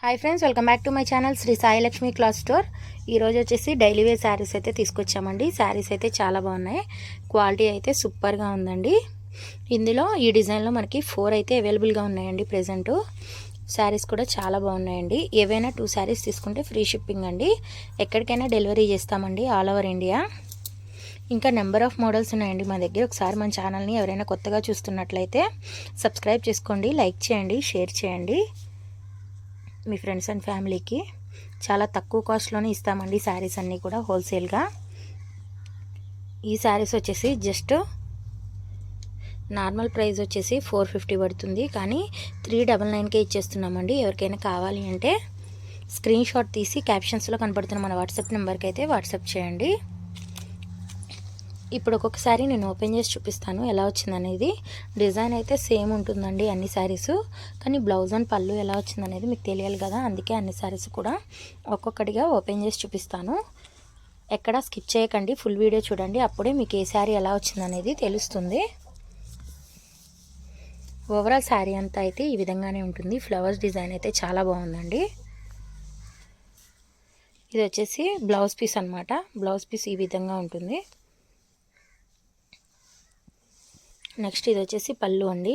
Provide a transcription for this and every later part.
Hi friends, welcome back to my channel Sri Sai Lakshmi cloth store. ఈరోజు వచ్చేసి daily wear saris అయితే తీసుకొచ్చామండి. శారీస్ అయితే చాలా బాగున్నాయి, క్వాలిటీ అయితే సూపర్గా ఉందండి. ఇందులో ఈ డిజైన్లో మనకి 4 అయితే అవైలబుల్గా ఉన్నాయండి ప్రెజెంట్. శారీస్ కూడా చాలా బాగున్నాయండి. ఏవైనా 2 శారీస్ తీసుకుంటే ఫ్రీ షిప్పింగ్ అండి. ఎక్కడికైనా డెలివరీ చేస్తామండి, ఆల్ ఓవర్ ఇండియా. ఇంకా నెంబర్ ఆఫ్ మోడల్స్ ఉన్నాయండి మా దగ్గర. ఒకసారి మన ఛానల్ని ఎవరైనా కొత్తగా చూస్తున్నట్లయితే సబ్స్క్రైబ్ చేసుకోండి, లైక్ చేయండి, షేర్ చేయండి మీ ఫ్రెండ్స్ అండ్ ఫ్యామిలీకి. చాలా తక్కువ కాస్ట్లోనే ఇస్తామండి శారీస్ అన్నీ కూడా హోల్సేల్గా. ఈ శారీస్ వచ్చేసి జస్ట్ నార్మల్ ప్రైస్ వచ్చేసి 450 పడుతుంది, కానీ 399కే ఇచ్చేస్తున్నామండి. ఎవరికైనా కావాలి అంటే స్క్రీన్ షాట్ తీసి క్యాప్షన్స్లో కనపడుతున్న మన వాట్సాప్ నెంబర్కి అయితే వాట్సాప్ చేయండి. ఇప్పుడు ఒక్కొక్కసారి నేను ఓపెన్ చేసి చూపిస్తాను ఎలా వచ్చిందనేది. డిజైన్ అయితే సేమ్ ఉంటుందండి అన్ని శారీస్, కానీ బ్లౌజ్ అండ్ పళ్ళు ఎలా వచ్చిందనేది మీకు తెలియాలి కదా. అందుకే అన్ని శారీస్ కూడా ఒక్కొక్కటిగా ఓపెన్ చేసి చూపిస్తాను. ఎక్కడ స్కిప్ చేయకండి, ఫుల్ వీడియో చూడండి, అప్పుడే మీకు ఏ శారీ ఎలా వచ్చిందనేది తెలుస్తుంది. ఓవరాల్ శారీ అంతా అయితే ఈ విధంగానే ఉంటుంది. ఫ్లవర్స్ డిజైన్ అయితే చాలా బాగుందండి. ఇది వచ్చేసి బ్లౌజ్ పీస్ అన్నమాట. బ్లౌజ్ పీస్ ఈ విధంగా ఉంటుంది. నెక్స్ట్ ఇది వచ్చేసి పళ్ళు అండి.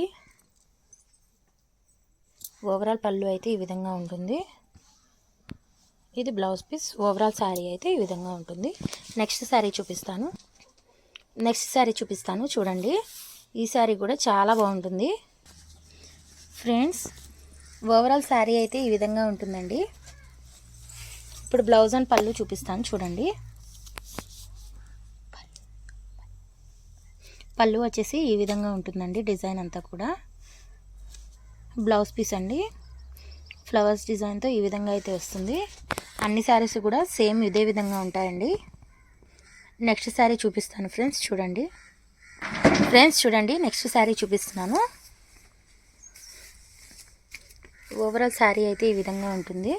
ఓవరాల్ పళ్ళు అయితే ఈ విధంగా ఉంటుంది. ఇది బ్లౌజ్ పీస్. ఓవరాల్ శారీ అయితే ఈ విధంగా ఉంటుంది. నెక్స్ట్ శారీ చూపిస్తాను చూడండి. ఈ శారీ కూడా చాలా బాగుంటుంది ఫ్రెండ్స్. ఓవరాల్ శారీ అయితే ఈ విధంగా ఉంటుందండి. ఇప్పుడు బ్లౌజ్ అండ్ పళ్ళు చూపిస్తాను చూడండి. పళ్ళు వచ్చేసి ఈ విధంగా ఉంటుందండి. డిజైన్ అంతా కూడా బ్లౌజ్ పీస్ అండి. ఫ్లవర్స్ డిజైన్తో ఈ విధంగా అయితే వస్తుంది. అన్ని శారీస్ కూడా సేమ్ ఇదే విధంగా ఉంటాయండి. నెక్స్ట్ శారీ చూపిస్తాను ఫ్రెండ్స్ చూడండి. నెక్స్ట్ శారీ చూపిస్తున్నాను. ఓవరాల్ శారీ అయితే ఈ విధంగా ఉంటుంది.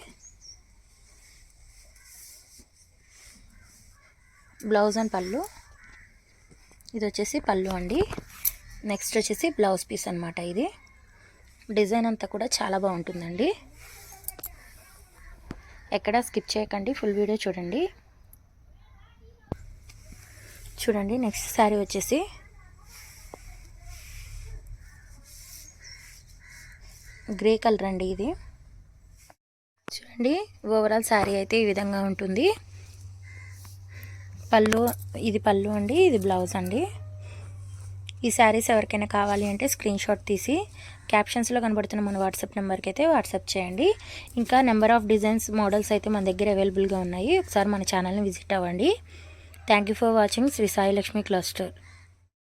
బ్లౌజ్ అండ్ పళ్ళు. ఇది వచ్చేసి పళ్ళు అండి. నెక్స్ట్ వచ్చేసి బ్లౌజ్ పీస్ అనమాట. ఇది డిజైన్ అంతా కూడా చాలా బాగుంటుందండి. ఎక్కడ స్కిప్ చేయకండి, ఫుల్ వీడియో చూడండి. నెక్స్ట్ శారీ వచ్చేసి గ్రే కలర్ అండి. ఇది చూడండి. ఓవరాల్ శారీ అయితే ఈ విధంగా ఉంటుంది. పళ్ళు, ఇది పళ్ళు అండి, ఇది బ్లౌజ్ అండి. ఈ శారీస్ ఎవరికైనా కావాలి అంటే స్క్రీన్ షాట్ తీసి క్యాప్షన్స్లో కనబడుతున్న మన వాట్సాప్ నెంబర్కి అయితే వాట్సాప్ చేయండి. ఇంకా నెంబర్ ఆఫ్ డిజైన్స్, మోడల్స్ అయితే మన దగ్గర అవైలబుల్గా ఉన్నాయి. ఒకసారి మన ఛానల్ని విజిట్ అవ్వండి. Thank you for watching Sri Sai Lakshmi cloth store.